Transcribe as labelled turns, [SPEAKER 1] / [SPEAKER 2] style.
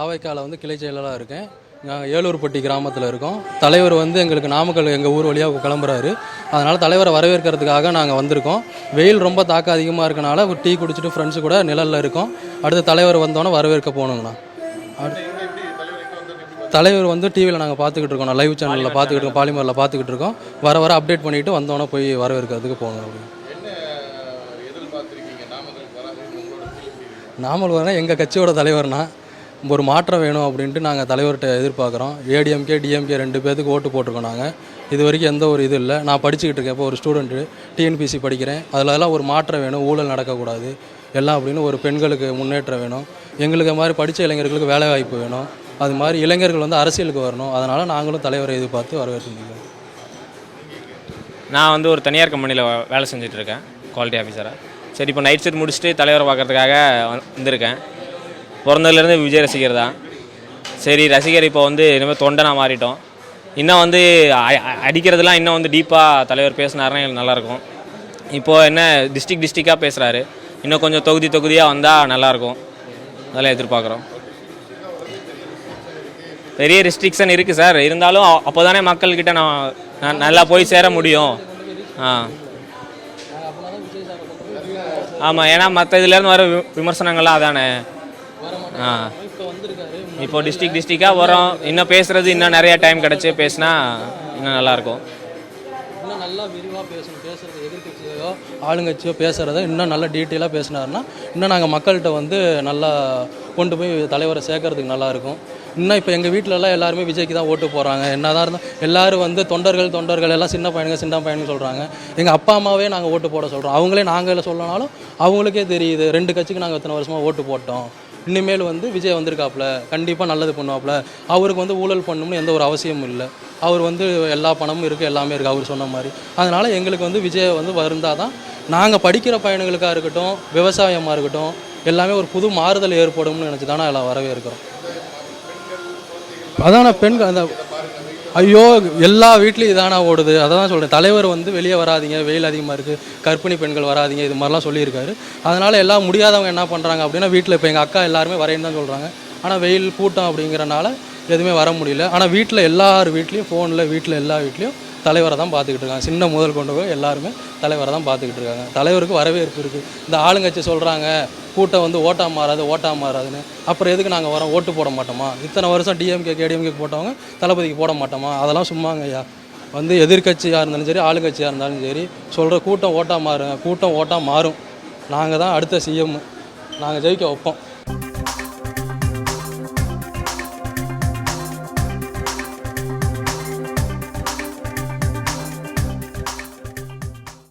[SPEAKER 1] தாவைக்கால வந்து கிளை செயலாளராக இருக்கேன். நாங்கள் ஏலூர்பட்டி கிராமத்தில் இருக்கோம். தலைவர் வந்து எங்களுக்கு நாமக்கல் எங்கள் ஊர் வழியாக கிளம்புறாரு. அதனால் தலைவரை வரவேற்கிறதுக்காக நாங்கள் வந்திருக்கோம். வெயில் ரொம்ப தாக்கம் அதிகமாக இருக்கனால ஒரு டீ குடிச்சிட்டு ஃப்ரெண்ட்ஸு கூட நிழலில் இருக்கோம். அடுத்து தலைவர் வந்தோன்னே வரவேற்க போகணுங்கண்ணா. தலைவர் வந்து டிவியில் நாங்கள் பார்த்துக்கிட்டு இருக்கோம். நான் லைவ் சேனலில் பார்த்துக்கிட்டு இருக்கோம், பாலிமரில் பார்த்துக்கிட்டு இருக்கோம். வர வர அப்டேட் பண்ணிவிட்டு வந்தோன்னே போய் வரவேற்கிறதுக்கு போகணும். அப்படின்னு நாமல் வரனா எங்கள் கட்சியோட தலைவர்னா ஒரு மாற்றம் வேணும் அப்படின்ட்டு நாங்கள் தலைவர்கிட்ட எதிர்பார்க்குறோம். ஏடிஎம்கே டிஎம்கே 2 பேருக்கு ஓட்டு போட்டிருக்கோம். நாங்கள் இது வரைக்கும் எந்த ஒரு இது இல்லை. நான் படிச்சுக்கிட்டு இருக்கேன். இப்போ ஒரு ஸ்டூடெண்ட்டு டிஎன்பிசி படிக்கிறேன். அதிலெல்லாம் ஒரு மாற்றம் வேணும், ஊழல் நடக்கக்கூடாது எல்லாம் அப்படின்னு ஒரு பெண்களுக்கு முன்னேற்றம் வேணும். எங்களுக்கு மாதிரி படித்த இளைஞர்களுக்கு வேலை வாய்ப்பு வேணும். அது மாதிரி இளைஞர்கள் வந்து அரசியலுக்கு வரணும். அதனால் நாங்களும் தலைவரை எதிர்பார்த்து வரவேற்கிறோம்.
[SPEAKER 2] நான் வந்து ஒரு தனியார் கம்பெனியில் வேலை செஞ்சிட்ருக்கேன், குவாலிட்டி ஆஃபீஸராக. சரி, இப்போ நைட் ஷிஃப்ட் முடிச்சுட்டு தலைவரை பார்க்கறதுக்காக வந்திருக்கேன். பிறந்ததுலேருந்து விஜய் ரசிகர் தான். சரி, ரசிகர் இப்போ வந்து இனிமேல் தொண்டனாக மாறிட்டோம். இன்னும் வந்து அடிக்கிறதுலாம் இன்னும் வந்து டீப்பாக தலைவர் பேசினாருன்னா எங்களுக்கு நல்லாயிருக்கும். இப்போது என்ன டிஸ்ட்ரிக்டாக பேசுகிறாரு, இன்னும் கொஞ்சம் தொகுதியாக வந்தால் நல்லாயிருக்கும். அதெல்லாம் எதிர்பார்க்குறோம். பெரிய ரெஸ்ட்ரிக்ஷன் இருக்குது சார். இருந்தாலும் அப்போ தானே மக்கள்கிட்ட நான் நல்லா போய் சேர முடியும். ஆமாம், ஏன்னா மற்ற இதுலேருந்து வர விமர்சனங்கள்லாம் அதானே. இப்போ டிஸ்ட்ரிக்டாக வரோம். இன்னும் பேசுகிறது இன்னும் நிறையா டைம் கிடச்சி பேசினா இன்னும் நல்லாயிருக்கும்.
[SPEAKER 1] இன்னும் நல்லா விரிவாக பேசணும். பேசுகிறது எதிர்கட்சியோ ஆளுங்கட்சியோ பேசுகிறத இன்னும் நல்லா டீட்டெயிலாக பேசினாருன்னா இன்னும் நாங்கள் மக்கள்கிட்ட வந்து நல்லா கொண்டு போய் தலைவரை சேர்க்கறதுக்கு நல்லாயிருக்கும். இன்னும் இப்போ எங்கள் வீட்டிலலாம் எல்லாருமே விஜய்க்கு தான் ஓட்டு போகிறாங்க. என்ன தான் இருந்தால் எல்லோரும் வந்து தொண்டர்கள் எல்லாம் சின்ன பையனுங்க சொல்கிறாங்க. எங்கள் அப்பா அம்மாவே நாங்கள் ஓட்டு போட சொல்கிறோம். அவங்களே நாங்கள் சொல்லனாலும் அவங்களுக்கே தெரியுது 2 கட்சிக்கு நாங்கள் இத்தனை வருஷமாக ஓட்டு போட்டோம். இனிமேல் வந்து விஜய் வந்திருக்காப்புல, கண்டிப்பாக நல்லது பண்ணுவாப்புல. அவருக்கு வந்து ஊழல் பண்ணணும்னு எந்த ஒரு அவசியமும் இல்லை. அவர் வந்து எல்லா பணமும் இருக்குது, எல்லாமே இருக்குது அவர் சொன்ன மாதிரி. அதனால் எங்களுக்கு வந்து விஜய் வந்து வந்தால் தான் நாங்கள் படிக்கிற பையனுங்களுக்காக இருக்கட்டும், விவசாயமாக இருக்கட்டும், எல்லாமே ஒரு புது மாறுதல் ஏற்படும்னு நினச்சி தானே எல்லாம் வரவே இருக்கிறோம். அதான பெண்கள் அந்த ஐயோ எல்லா வீட்லேயும் இதானா ஓடுது. அதை தான் சொல்கிறேன். தலைவர் வந்து வெளியே வராதிங்க, வெயில் அதிகமாக இருக்குது, கர்ப்பிணி பெண்கள் வராதிங்க, இது மாதிரிலாம் சொல்லியிருக்காரு. அதனால் எல்லாம் முடியாதவங்க என்ன பண்ணுறாங்க அப்படின்னா வீட்டில் இப்போ எங்கள் அக்கா எல்லாருமே வரைன்னு தான் சொல்கிறாங்க. ஆனால் வெயில் கூட்டம் அப்படிங்கிறனால எதுவுமே வர முடியல. ஆனால் வீட்டில் எல்லார் வீட்லேயும் ஃபோனில் வீட்டில் எல்லா வீட்லேயும் தலைவரை தான் பார்த்துக்கிட்டு இருக்காங்க. சின்ன முதல் கொண்டு போய் எல்லாருமே தலைவரை தான் பார்த்துக்கிட்டு இருக்காங்க. தலைவருக்கு வரவேற்பு இருக்குது. இந்த ஆளுங்கட்சி சொல்கிறாங்க கூட்டம் வந்து ஓட்டாக மாறாதுன்னு. அப்புறம் எதுக்கு நாங்கள் வரோம்? ஓட்டு போட மாட்டோமா? இத்தனை வருஷம் டிஎம்கே கேடிஎம்கே போட்டவங்க தளபதிக்கு போட மாட்டோமா? அதெல்லாம் சும்மாங்க ஐயா. வந்து எதிர்கட்சியாக இருந்தாலும் சரி, ஆளுங்கட்சியாக இருந்தாலும் சரி, சொல்கிற கூட்டம் ஓட்டாக மாறும். நாங்கள் தான் அடுத்த சிஎம். நாங்கள் ஜெயிக்க வைப்போம்.